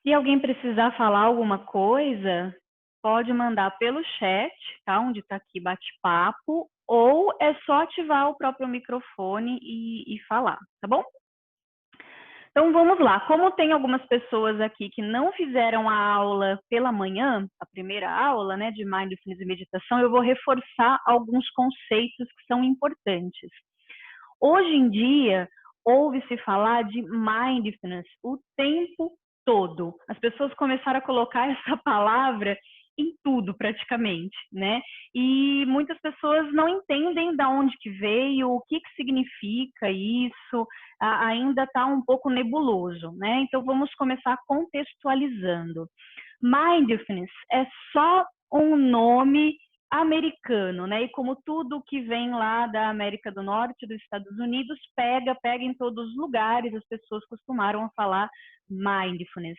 Se alguém precisar falar alguma coisa, pode mandar pelo chat, tá? Onde está aqui bate-papo, ou é só ativar o próprio microfone e falar, tá bom? Então vamos lá. Como tem algumas pessoas aqui que não fizeram a aula pela manhã, a primeira aula, né, de Mindfulness e meditação, eu vou reforçar alguns conceitos que são importantes. Hoje em dia, ouve-se falar de mindfulness o tempo todo. As pessoas começaram a colocar essa palavra em tudo, praticamente, né? E muitas pessoas não entendem de onde que veio, o que significa isso, ainda está um pouco nebuloso, né? Então, vamos começar contextualizando. Mindfulness é só um nome americano, né? E como tudo que vem lá da América do Norte, dos Estados Unidos, pega em todos os lugares, as pessoas costumaram falar mindfulness.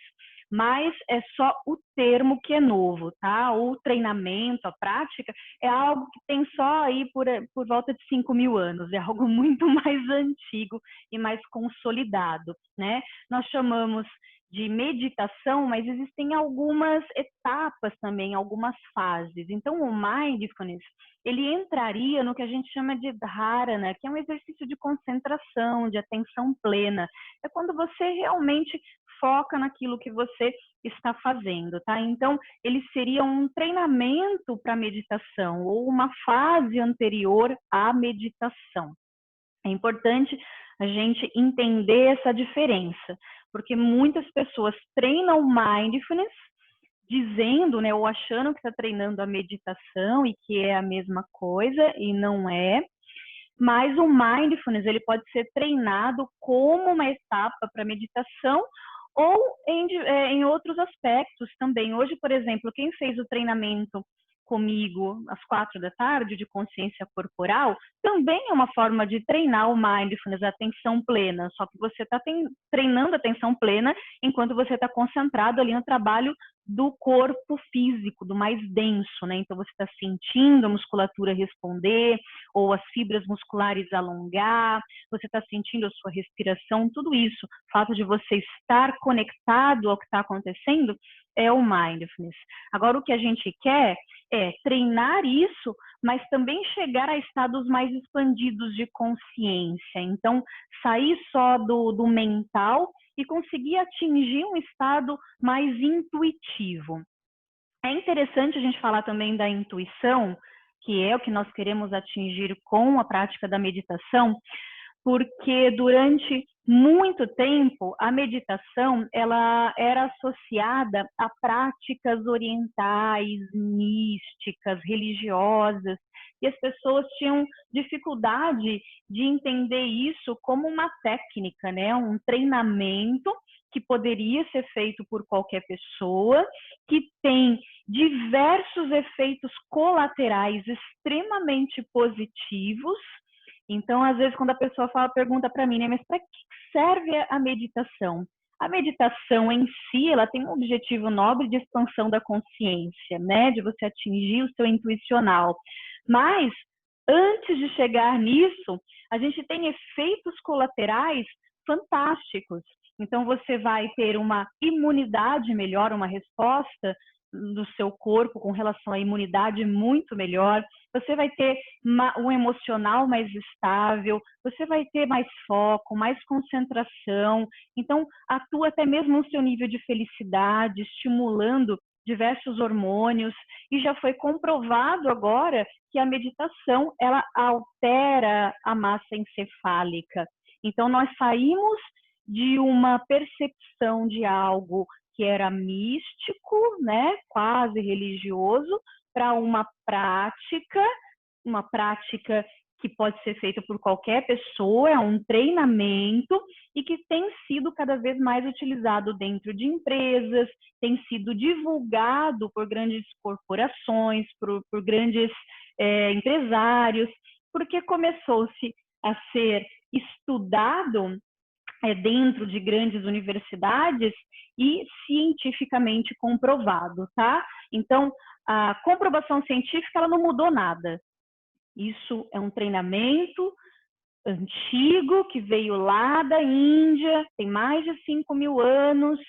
Mas é só o termo que é novo, tá? O treinamento, a prática, é algo que tem só aí por volta de 5.000 anos, é algo muito mais antigo e mais consolidado, né? Nós chamamos de meditação, mas existem algumas etapas também, algumas fases. Então, o mindfulness, ele entraria no que a gente chama de dharana, que é um exercício de concentração, de atenção plena. É quando você realmente foca naquilo que você está fazendo, tá? Então, ele seria um treinamento para meditação ou uma fase anterior à meditação. É importante a gente entender essa diferença, porque muitas pessoas treinam mindfulness dizendo, né, ou achando que está treinando a meditação e que é a mesma coisa, e não é. Mas o mindfulness, ele pode ser treinado como uma etapa para meditação ou em outros aspectos também. Hoje, por exemplo, quem fez o treinamento comigo às 4 da tarde de consciência corporal, também é uma forma de treinar o mindfulness, a atenção plena, só que você está treinando a atenção plena enquanto você está concentrado ali no trabalho do corpo físico, do mais denso, né? Então você está sentindo a musculatura responder, ou as fibras musculares alongar, você está sentindo a sua respiração, tudo isso, o fato de você estar conectado ao que está acontecendo, é o mindfulness. Agora, o que a gente quer é treinar isso, mas também chegar a estados mais expandidos de consciência. Então, sair só do mental e conseguir atingir um estado mais intuitivo. É interessante a gente falar também da intuição, que é o que nós queremos atingir com a prática da meditação, porque durante muito tempo a meditação ela era associada a práticas orientais, místicas, religiosas, e as pessoas tinham dificuldade de entender isso como uma técnica, né? Um treinamento que poderia ser feito por qualquer pessoa, que tem diversos efeitos colaterais extremamente positivos. Então, às vezes, quando a pessoa pergunta para mim, né, mas para que serve a meditação? A meditação em si, ela tem um objetivo nobre de expansão da consciência, né, de você atingir o seu intuicional. Mas, antes de chegar nisso, a gente tem efeitos colaterais fantásticos. Então, você vai ter uma imunidade melhor, uma resposta do seu corpo com relação à imunidade muito melhor, você vai ter um emocional mais estável, você vai ter mais foco, mais concentração, então atua até mesmo no seu nível de felicidade, estimulando diversos hormônios, e já foi comprovado agora que a meditação, ela altera a massa encefálica. Então nós saímos de uma percepção de algo que era místico, né, quase religioso, para uma prática que pode ser feita por qualquer pessoa, é um treinamento e que tem sido cada vez mais utilizado dentro de empresas, tem sido divulgado por grandes corporações, por grandes empresários, porque começou-se a ser estudado dentro de grandes universidades e cientificamente comprovado, tá? Então, a comprovação científica, ela não mudou nada. Isso é um treinamento antigo que veio lá da Índia, tem mais de 5.000 anos,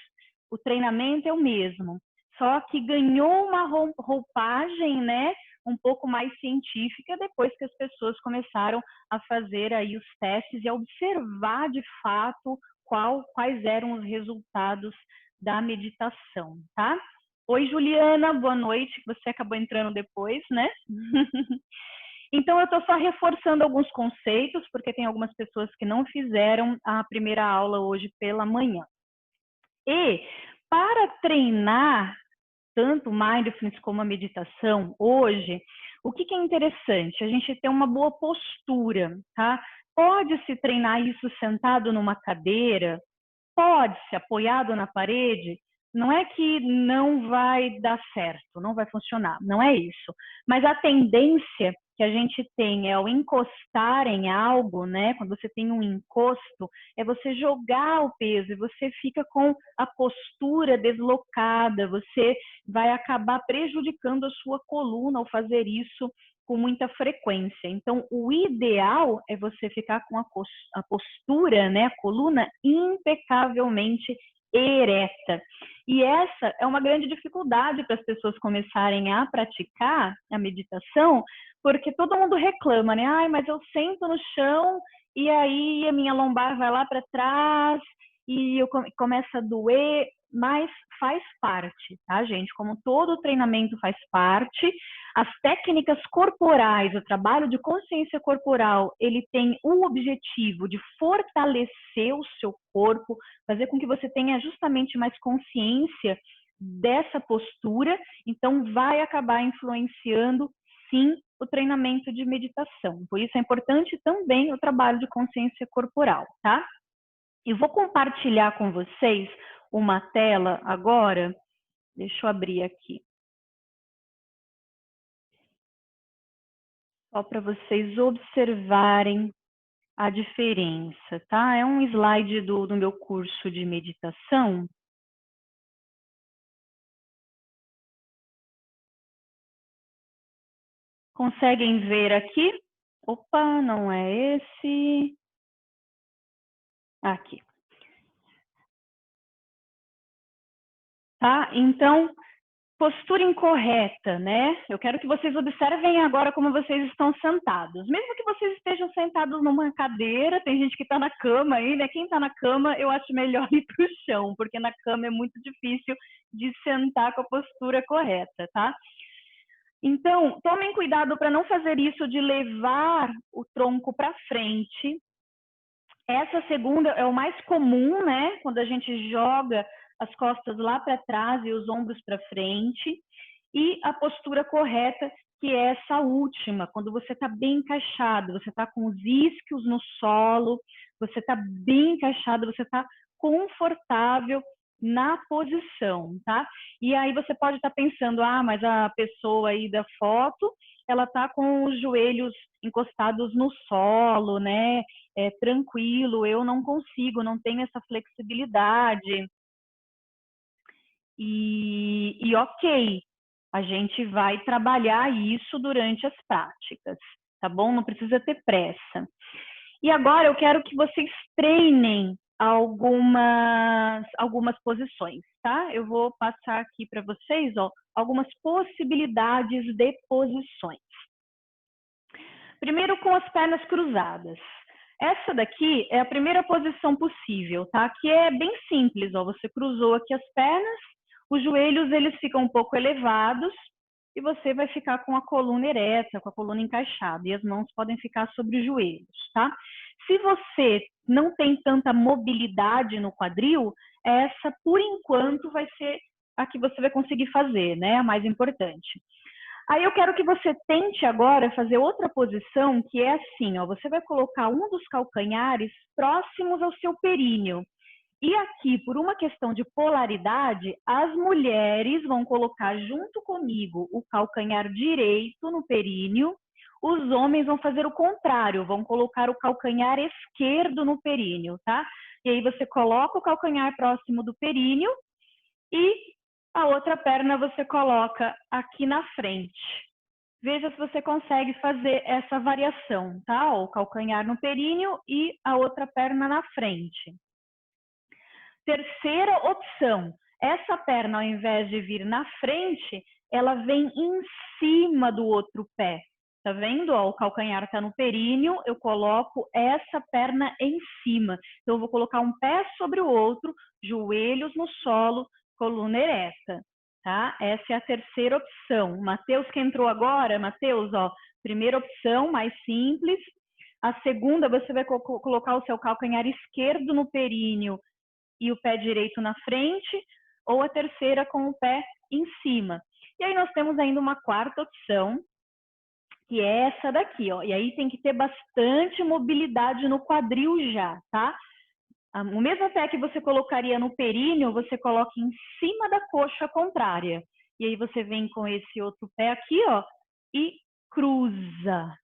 o treinamento é o mesmo, só que ganhou uma roupagem, né, um pouco mais científica depois que as pessoas começaram a fazer aí os testes e a observar de fato quais eram os resultados da meditação, tá? Oi, Juliana, boa noite, você acabou entrando depois, né? Então, eu estou só reforçando alguns conceitos, porque tem algumas pessoas que não fizeram a primeira aula hoje pela manhã. E, para treinar tanto o mindfulness como a meditação hoje, o que é interessante? A gente ter uma boa postura, tá? Pode-se treinar isso sentado numa cadeira, pode-se apoiado na parede, não é que não vai dar certo, não vai funcionar, não é isso. Mas a tendência que a gente tem é ao encostar em algo, né? Quando você tem um encosto, é você jogar o peso e você fica com a postura deslocada, você vai acabar prejudicando a sua coluna ao fazer isso com muita frequência. Então, o ideal é você ficar com a postura, né, a coluna impecavelmente ereta. E essa é uma grande dificuldade para as pessoas começarem a praticar a meditação, porque todo mundo reclama, né? Ai, mas eu sento no chão e aí a minha lombar vai lá para trás e eu começa a doer, mas faz parte, tá, gente? Como todo treinamento faz parte, as técnicas corporais, o trabalho de consciência corporal, ele tem o objetivo de fortalecer o seu corpo, fazer com que você tenha justamente mais consciência dessa postura, então vai acabar influenciando, sim, o treinamento de meditação. Por isso é importante também o trabalho de consciência corporal, tá? Eu vou compartilhar com vocês uma tela agora. Deixa eu abrir aqui. Só para vocês observarem a diferença, tá? É um slide do meu curso de meditação. Conseguem ver aqui? Opa, não é esse. Aqui. Tá? Então, postura incorreta, né? Eu quero que vocês observem agora como vocês estão sentados. Mesmo que vocês estejam sentados numa cadeira, tem gente que está na cama aí, né? Quem está na cama, eu acho melhor ir para o chão, porque na cama é muito difícil de sentar com a postura correta, tá? Então, tomem cuidado para não fazer isso de levar o tronco para frente. Essa segunda é o mais comum, né? Quando a gente joga as costas lá para trás e os ombros para frente. E a postura correta, que é essa última, quando você está bem encaixado, você está com os isquios no solo, você está bem encaixado, você está confortável na posição, tá? E aí você pode estar pensando, ah, mas a pessoa aí da foto, ela está com os joelhos encostados no solo, né? É tranquilo, eu não consigo, não tenho essa flexibilidade. E ok, a gente vai trabalhar isso durante as práticas, tá bom? Não precisa ter pressa. E agora eu quero que vocês treinem algumas posições, tá? Eu vou passar aqui para vocês, ó, algumas possibilidades de posições. Primeiro com as pernas cruzadas. Essa daqui é a primeira posição possível, tá? Que é bem simples, ó. Você cruzou aqui as pernas, os joelhos eles ficam um pouco elevados e você vai ficar com a coluna ereta, com a coluna encaixada e as mãos podem ficar sobre os joelhos, tá? Se você não tem tanta mobilidade no quadril, essa por enquanto vai ser a que você vai conseguir fazer, né? A mais importante. Aí eu quero que você tente agora fazer outra posição que é assim, ó, você vai colocar um dos calcanhares próximos ao seu períneo. E aqui, por uma questão de polaridade, as mulheres vão colocar junto comigo o calcanhar direito no períneo, os homens vão fazer o contrário, vão colocar o calcanhar esquerdo no períneo, tá? E aí você coloca o calcanhar próximo do períneo e a outra perna você coloca aqui na frente. Veja se você consegue fazer essa variação, tá? O calcanhar no períneo e a outra perna na frente. Terceira opção essa perna, ao invés de vir na frente, ela vem em cima do outro pé. Tá vendo? Ó, o calcanhar está no períneo, eu coloco essa perna em cima. Então, eu vou colocar um pé sobre o outro, joelhos no solo, coluna ereta. Tá? Essa é a terceira opção. Matheus que entrou agora, Matheus, ó, primeira opção, mais simples. A segunda, você vai colocar o seu calcanhar esquerdo no períneo e o pé direito na frente, ou a terceira com o pé em cima. E aí nós temos ainda uma quarta opção, que é essa daqui, ó. E aí tem que ter bastante mobilidade no quadril já, tá? O mesmo pé que você colocaria no períneo, você coloca em cima da coxa contrária. E aí você vem com esse outro pé aqui, ó, e cruza,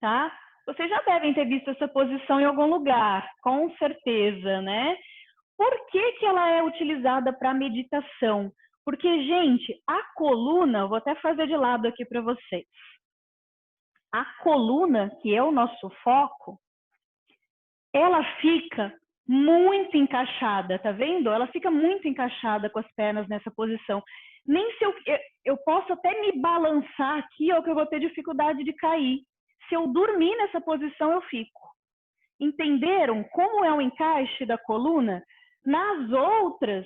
tá? Vocês já devem ter visto essa posição em algum lugar, com certeza, né? Por que que ela é utilizada para meditação? Porque, gente, a coluna, vou até fazer de lado aqui para vocês. A coluna, que é o nosso foco, ela fica muito encaixada, tá vendo? Ela fica muito encaixada com as pernas nessa posição. Nem se eu posso até me balançar aqui, ó, que eu vou ter dificuldade de cair. Se eu dormir nessa posição, eu fico. Entenderam como é o encaixe da coluna? Nas outras,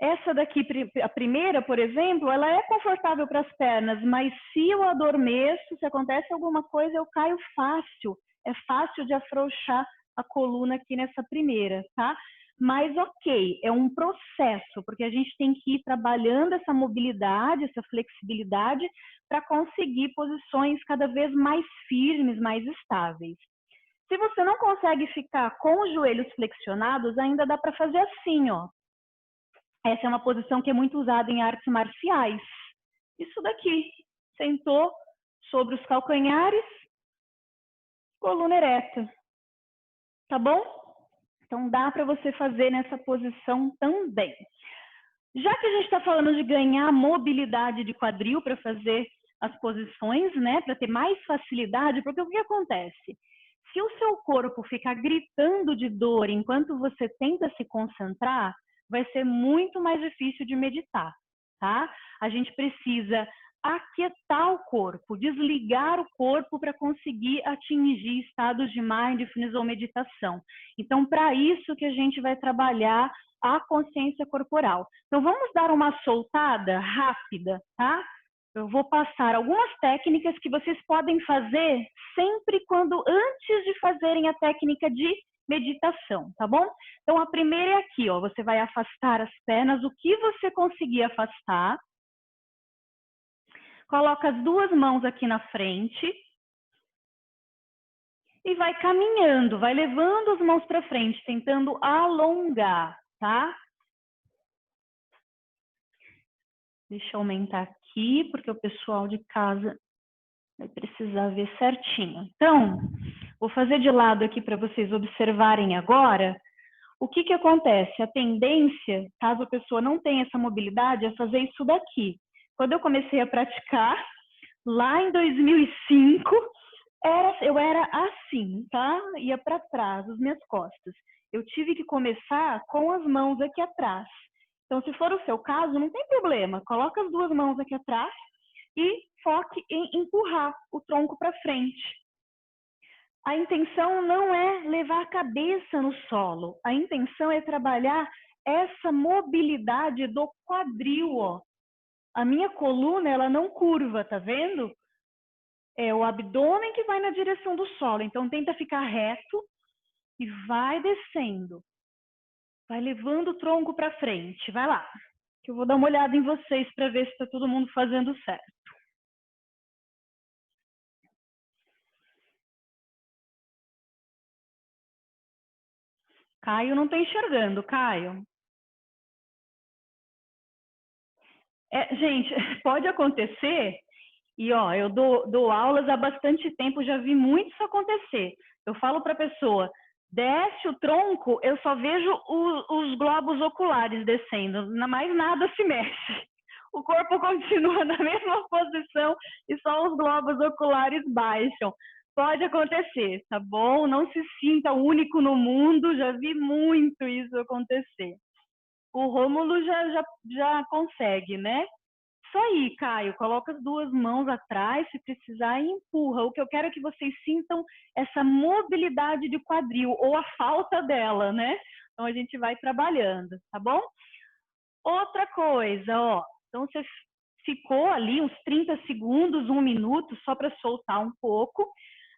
essa daqui, a primeira, por exemplo, ela é confortável para as pernas, mas se eu adormeço, se acontece alguma coisa, eu caio fácil. É fácil de afrouxar a coluna aqui nessa primeira, tá? Mas ok, é um processo, porque a gente tem que ir trabalhando essa mobilidade, essa flexibilidade, para conseguir posições cada vez mais firmes, mais estáveis. Se você não consegue ficar com os joelhos flexionados, ainda dá para fazer assim, ó. Essa é uma posição que é muito usada em artes marciais. Isso daqui. Sentou sobre os calcanhares, coluna ereta. Tá bom? Então, dá para você fazer nessa posição também. Já que a gente está falando de ganhar mobilidade de quadril para fazer as posições, né? Para ter mais facilidade, porque o que acontece? Se o seu corpo ficar gritando de dor enquanto você tenta se concentrar, vai ser muito mais difícil de meditar, tá? A gente precisa aquietar o corpo, desligar o corpo para conseguir atingir estados de mindfulness ou meditação. Então, para isso que a gente vai trabalhar a consciência corporal. Então, vamos dar uma soltada rápida, tá? Eu vou passar algumas técnicas que vocês podem fazer sempre antes de fazerem a técnica de meditação, tá bom? Então, a primeira é aqui, ó. Você vai afastar as pernas, o que você conseguir afastar. Coloca as duas mãos aqui na frente. E vai caminhando, vai levando as mãos para frente, tentando alongar, tá? Deixa eu aumentar aqui, porque o pessoal de casa vai precisar ver certinho. Então, vou fazer de lado aqui para vocês observarem agora. O que que acontece? A tendência, caso a pessoa não tenha essa mobilidade, é fazer isso daqui. Quando eu comecei a praticar, lá em 2005, eu era assim, tá? Ia para trás, as minhas costas. Eu tive que começar com as mãos aqui atrás. Então, se for o seu caso, não tem problema. Coloca as duas mãos aqui atrás e foque em empurrar o tronco para frente. A intenção não é levar a cabeça no solo. A intenção é trabalhar essa mobilidade do quadril, ó. A minha coluna, ela não curva, tá vendo? É o abdômen que vai na direção do solo. Então, tenta ficar reto e vai descendo. Vai levando o tronco para frente. Vai lá. Que eu vou dar uma olhada em vocês para ver se está todo mundo fazendo certo. Caio não está enxergando, Caio. Gente, pode acontecer, e ó, eu dou aulas há bastante tempo, já vi muito isso acontecer. Eu falo para a pessoa, desce o tronco, eu só vejo os globos oculares descendo, mais nada se mexe. O corpo continua na mesma posição e só os globos oculares baixam. Pode acontecer, tá bom? Não se sinta único no mundo, já vi muito isso acontecer. O Rômulo já consegue, né? Isso aí, Caio. Coloca as duas mãos atrás, se precisar, e empurra. O que eu quero é que vocês sintam essa mobilidade de quadril, ou a falta dela, né? Então a gente vai trabalhando, tá bom? Outra coisa, ó. Então você ficou ali uns 30 segundos, 1 minuto, só para soltar um pouco.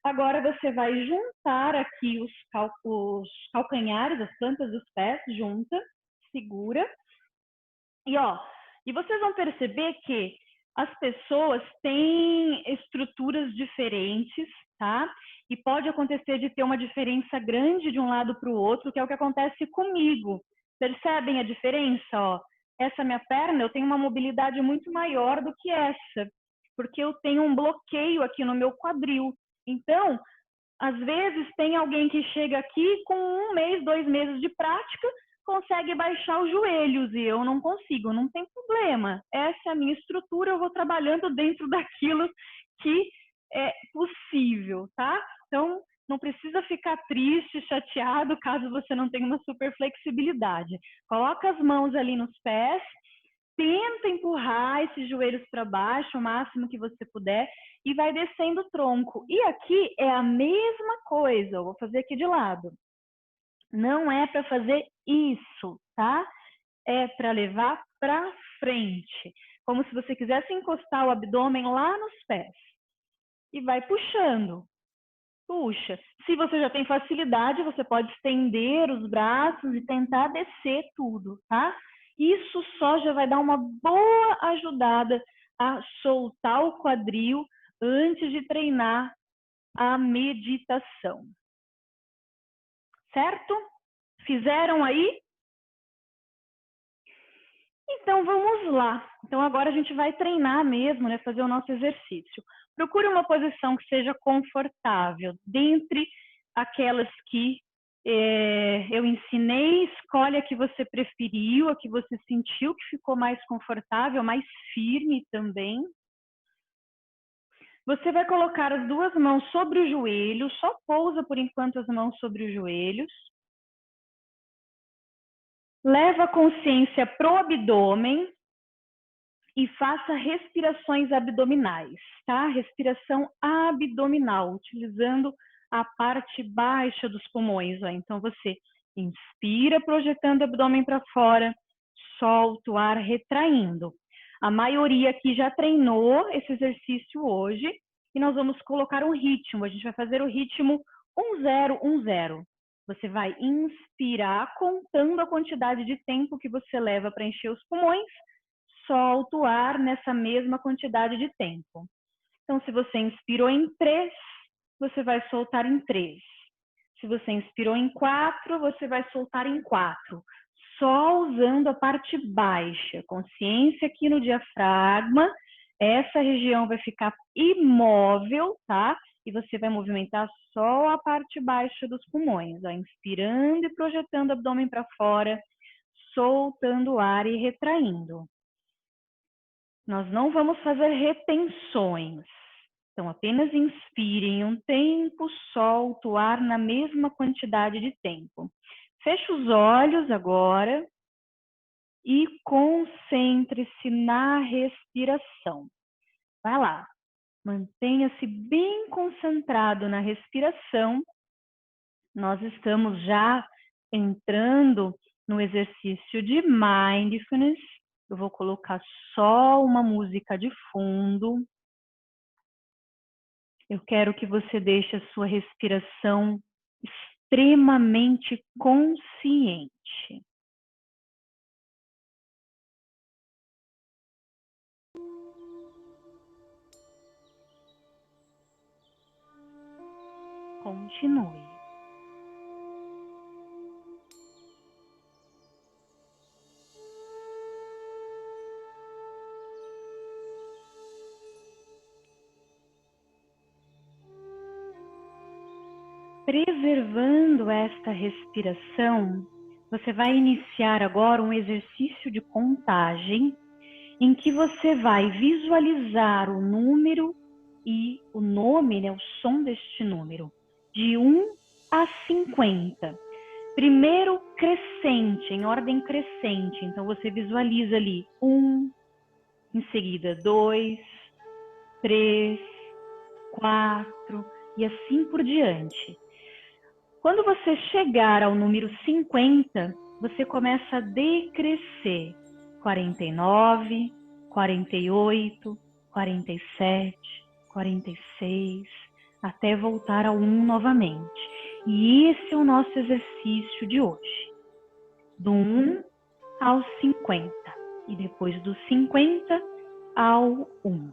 Agora você vai juntar aqui os calcanhares, as plantas dos pés, junta, segura. E vocês vão perceber que as pessoas têm estruturas diferentes, tá? E pode acontecer de ter uma diferença grande de um lado para o outro, que é o que acontece comigo. Percebem a diferença? Ó, essa minha perna, eu tenho uma mobilidade muito maior do que essa, porque eu tenho um bloqueio aqui no meu quadril. Então, às vezes tem alguém que chega aqui com 1 mês, 2 meses de prática, consegue baixar os joelhos e eu não consigo, não tem problema. Essa é a minha estrutura, eu vou trabalhando dentro daquilo que é possível, tá? Então, não precisa ficar triste, chateado, caso você não tenha uma super flexibilidade. Coloca as mãos ali nos pés, tenta empurrar esses joelhos para baixo o máximo que você puder e vai descendo o tronco. E aqui é a mesma coisa, eu vou fazer aqui de lado. Não é para fazer isso, tá? É para levar para frente, como se você quisesse encostar o abdômen lá nos pés. E vai puxando. Puxa. Se você já tem facilidade, você pode estender os braços e tentar descer tudo, tá? Isso só já vai dar uma boa ajudada a soltar o quadril antes de treinar a meditação. Certo? Fizeram aí? Então vamos lá. Então agora a gente vai treinar mesmo, né? Fazer o nosso exercício. Procure uma posição que seja confortável. Dentre aquelas que eu ensinei, escolhe a que você preferiu, a que você sentiu que ficou mais confortável, mais firme também. Você vai colocar as duas mãos sobre o joelho, só pousa por enquanto as mãos sobre os joelhos. Leva a consciência para o abdômen e faça respirações abdominais, tá? Respiração abdominal, utilizando a parte baixa dos pulmões. Ó. Então, você inspira, projetando o abdômen para fora, solta o ar, retraindo. A maioria aqui já treinou esse exercício hoje e nós vamos colocar um ritmo. A gente vai fazer o ritmo 1-0-1-0. Você vai inspirar contando a quantidade de tempo que você leva para encher os pulmões, solta o ar nessa mesma quantidade de tempo. Então, se você inspirou em 3, você vai soltar em 3. Se você inspirou em 4, você vai soltar em 4. Só usando a parte baixa. Consciência aqui no diafragma. Essa região vai ficar imóvel, tá? E você vai movimentar só a parte baixa dos pulmões. Ó, inspirando e projetando o abdômen para fora, soltando o ar e retraindo. Nós não vamos fazer retenções. Então, apenas inspirem um tempo, solta o ar na mesma quantidade de tempo. Feche os olhos agora e concentre-se na respiração. Vai lá. Mantenha-se bem concentrado na respiração. Nós estamos já entrando no exercício de mindfulness. Eu vou colocar só uma música de fundo. Eu quero que você deixe a sua respiração extremamente consciente. Continue. Preservando esta respiração, você vai iniciar agora um exercício de contagem em que você vai visualizar o número e o nome, né, o som deste número, de 1 a 50. Primeiro crescente, em ordem crescente. Então você visualiza ali 1, em seguida 2, 3, 4 e assim por diante. Quando você chegar ao número 50, você começa a decrescer. 49, 48, 47, 46, até voltar ao 1 novamente. E esse é o nosso exercício de hoje. Do 1 ao 50. E depois do 50 ao 1.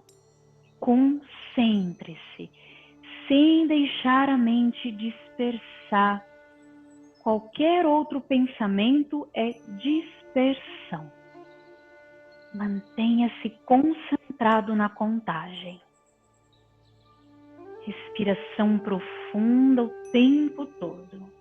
Concentre-se, sem deixar a mente dispersar. Qualquer outro pensamento é dispersão. Mantenha-se concentrado na contagem. Respiração profunda o tempo todo.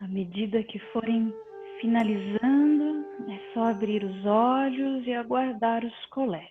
À medida que forem finalizando, é só abrir os olhos e aguardar os colegas.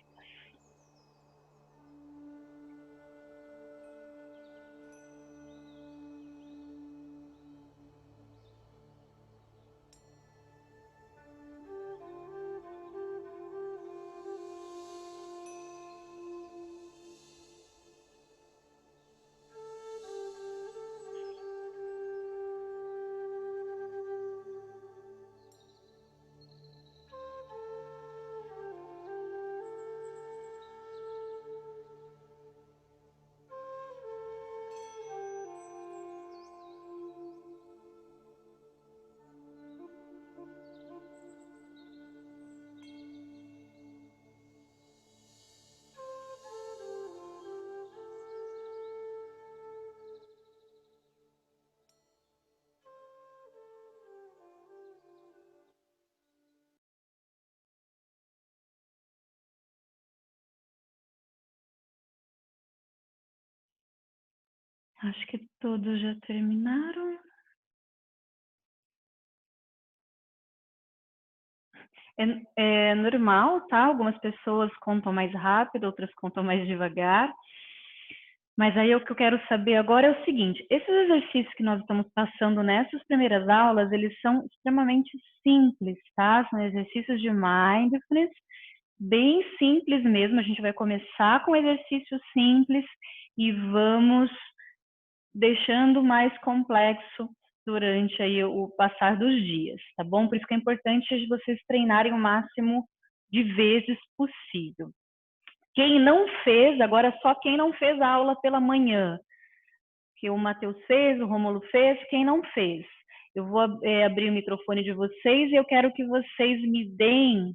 Acho que todos já terminaram. É normal, tá? Algumas pessoas contam mais rápido, outras contam mais devagar. Mas aí o que eu quero saber agora é o seguinte: esses exercícios que nós estamos passando nessas primeiras aulas, eles são extremamente simples, tá? São exercícios de mindfulness bem simples mesmo. A gente vai começar com exercícios simples e vamos deixando mais complexo durante aí o passar dos dias, tá bom? Por isso que é importante vocês treinarem o máximo de vezes possível. Quem não fez, agora só quem não fez a aula pela manhã, que o Matheus fez, o Rômulo fez, quem não fez. Eu vou abrir o microfone de vocês e eu quero que vocês me deem,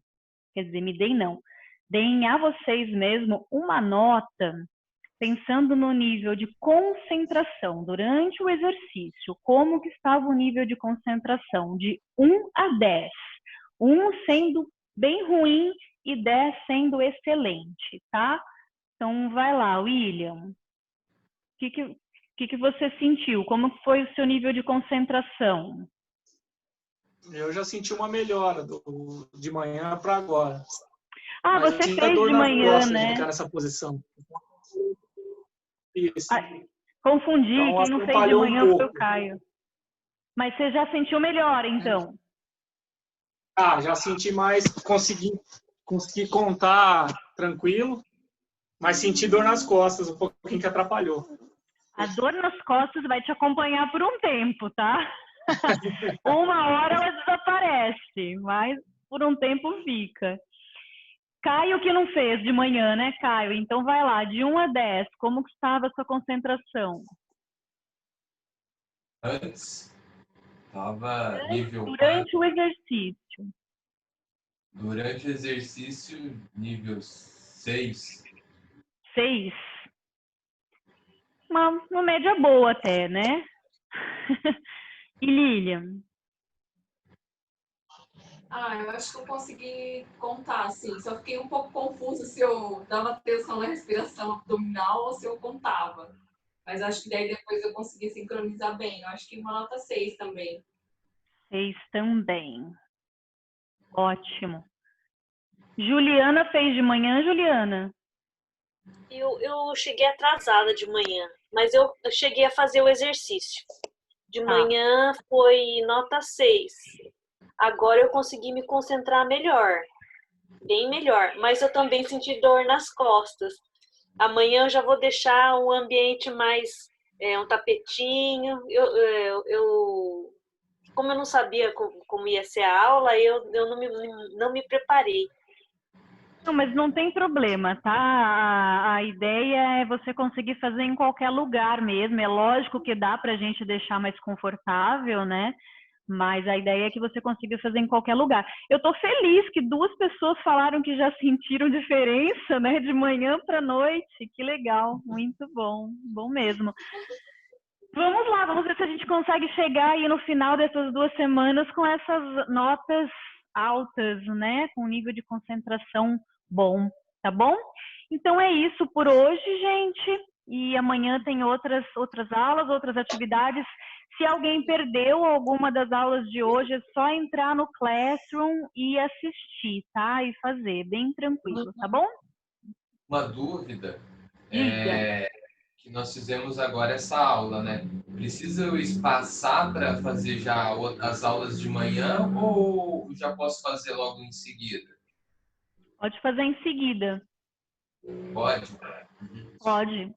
quer dizer, me deem não, deem a vocês mesmo uma nota pensando no nível de concentração durante o exercício. Como que estava o nível de concentração? De 1 a 10. 1 sendo bem ruim e 10 sendo excelente, tá? Então, vai lá, William. O que você sentiu? Como foi o seu nível de concentração? Eu já senti uma melhora de manhã para agora. Ah, mas você ainda fez dor de nas manhã, costas de né? ficar nessa posição. Isso. Ah, confundi, Então, quem não fez de atrapalhou um manhã foi o pouco. Caio. Mas você já sentiu melhor, então? Ah, já senti mais, consegui contar tranquilo, mas senti dor nas costas, um pouquinho que atrapalhou. A dor nas costas vai te acompanhar por um tempo, tá? Uma hora ela desaparece, mas por um tempo fica. Caio que não fez de manhã, né, Caio? Então vai lá, de 1 a 10, como que estava a sua concentração? Antes, estava nível Durante o exercício. Durante o exercício, nível 6. 6. Uma média boa até, né? E Lilian? Eu acho que eu consegui contar, assim. Só fiquei um pouco confusa se eu dava atenção na respiração abdominal ou se eu contava. Mas acho que daí depois eu consegui sincronizar bem. Eu acho que uma nota 6 também. 6 também. Ótimo. Juliana fez de manhã, Juliana? Eu cheguei atrasada de manhã, mas eu cheguei a fazer o exercício. De manhã foi nota 6. Agora eu consegui me concentrar melhor, bem melhor, mas eu também senti dor nas costas. Amanhã eu já vou deixar um ambiente mais, um tapetinho. Como eu não sabia como ia ser a aula, eu não me preparei. Não, mas não tem problema, tá? A ideia é você conseguir fazer em qualquer lugar mesmo. É lógico que dá para a gente deixar mais confortável, né? Mas a ideia é que você consiga fazer em qualquer lugar. Eu estou feliz que 2 pessoas falaram que já sentiram diferença, né? De manhã para noite. Que legal, muito bom, bom mesmo. Vamos lá, vamos ver se a gente consegue chegar aí no final dessas 2 semanas com essas notas altas, né? Com nível de concentração bom, tá bom? Então é isso por hoje, gente. E amanhã tem outras aulas, outras atividades. Se alguém perdeu alguma das aulas de hoje, é só entrar no Classroom e assistir, tá? E fazer, bem tranquilo, tá bom? Uma dúvida Diga. que nós fizemos agora essa aula, né? Precisa eu espaçar para fazer já as aulas de manhã ou já posso fazer logo em seguida? Pode fazer em seguida. Pode?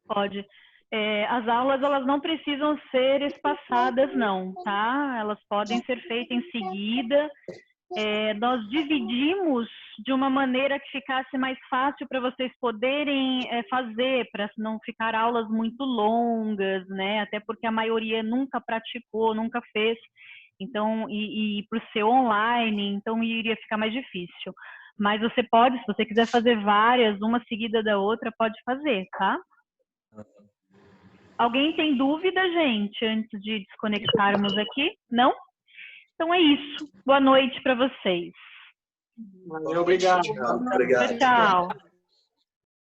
Pode. As aulas, elas não precisam ser espaçadas, não, tá? Elas podem ser feitas em seguida. Nós dividimos de uma maneira que ficasse mais fácil para vocês poderem fazer, para não ficar aulas muito longas, né? Até porque a maioria nunca praticou, nunca fez. Então, e por ser online, então iria ficar mais difícil. Mas você pode, se você quiser fazer várias, uma seguida da outra, pode fazer, tá? Alguém tem dúvida, gente, antes de desconectarmos aqui? Não? Então é isso. Boa noite para vocês. Obrigado. Obrigado. Tchau.